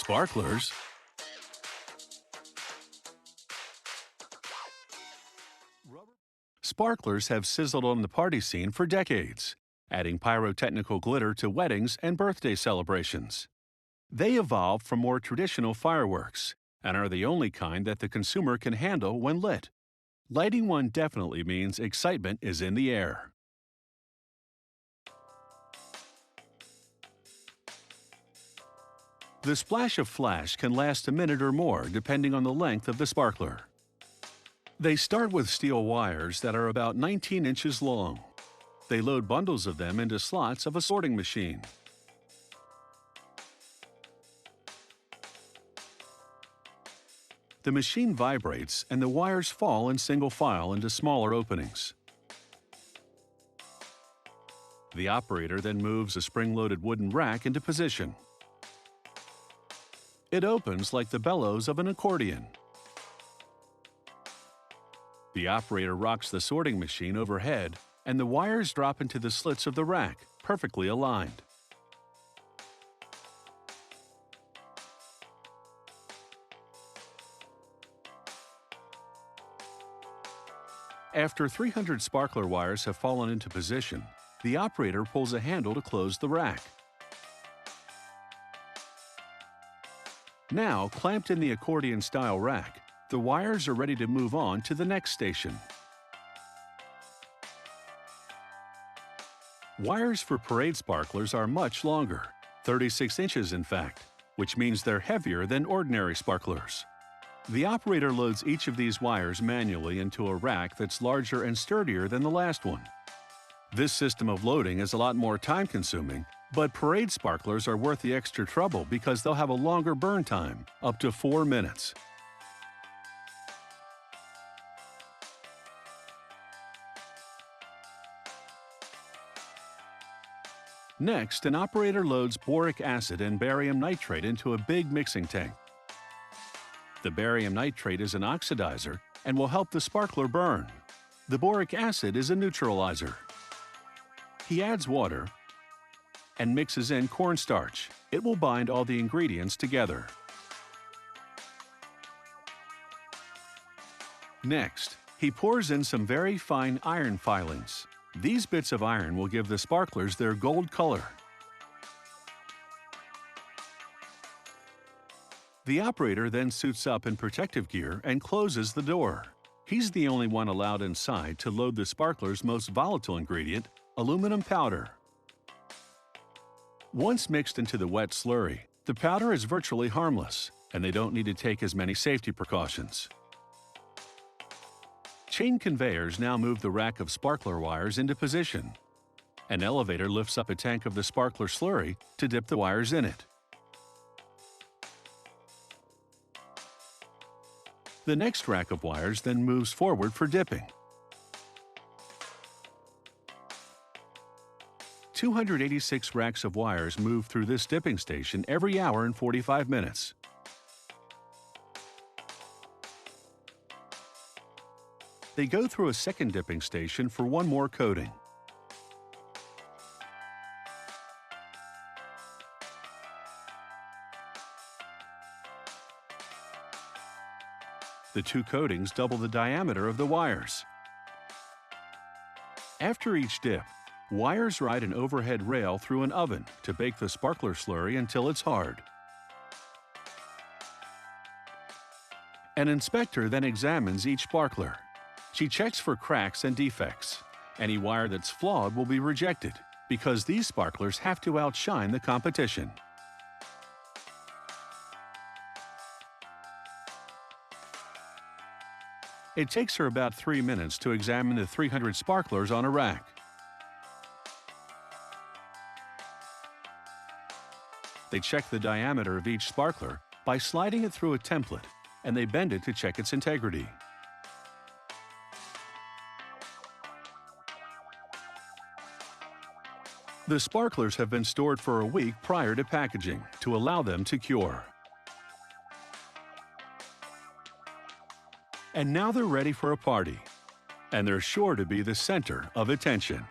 Sparklers. Sparklers have sizzled on the party scene for decades, adding pyrotechnical glitter to weddings and birthday celebrations. They evolved from more traditional fireworks and are the only kind that the consumer can handle when lit. Lighting one definitely means excitement is in the air. The splash of flash can last a minute or more depending on the length of the sparkler. They start with steel wires that are about 19 inches long. They load bundles of them into slots of a sorting machine. The machine vibrates and the wires fall in single file into smaller openings. The operator then moves a spring-loaded wooden rack into position. It opens like the bellows of an accordion. The operator rocks the sorting machine overhead, and the wires drop into the slits of the rack, perfectly aligned. After 300 sparkler wires have fallen into position, the operator pulls a handle to close the rack. Now, clamped in the accordion-style rack, the wires are ready to move on to the next station. Wires for parade sparklers are much longer, 36 inches in fact, which means they're heavier than ordinary sparklers. The operator loads each of these wires manually into a rack that's larger and sturdier than the last one. This system of loading is a lot more time-consuming, but parade sparklers are worth the extra trouble because they'll have a longer burn time, up to 4 minutes. Next, an operator loads boric acid and barium nitrate into a big mixing tank. The barium nitrate is an oxidizer and will help the sparkler burn. The boric acid is a neutralizer. He adds water and mixes in cornstarch. It will bind all the ingredients together. Next, he pours in some very fine iron filings. These bits of iron will give the sparklers their gold color. The operator then suits up in protective gear and closes the door. He's the only one allowed inside to load the sparkler's most volatile ingredient, aluminum powder. Once mixed into the wet slurry, the powder is virtually harmless, and they don't need to take as many safety precautions. Chain conveyors now move the rack of sparkler wires into position. An elevator lifts up a tank of the sparkler slurry to dip the wires in it. The next rack of wires then moves forward for dipping. 286 racks of wires move through this dipping station every hour and 45 minutes. They go through a second dipping station for one more coating. The two coatings double the diameter of the wires. After each dip, wires ride an overhead rail through an oven to bake the sparkler slurry until it's hard. An inspector then examines each sparkler. She checks for cracks and defects. Any wire that's flawed will be rejected because these sparklers have to outshine the competition. It takes her about 3 minutes to examine the 300 sparklers on a rack. They check the diameter of each sparkler by sliding it through a template, and they bend it to check its integrity. The sparklers have been stored for a week prior to packaging to allow them to cure. And now they're ready for a party. And they're sure to be the center of attention.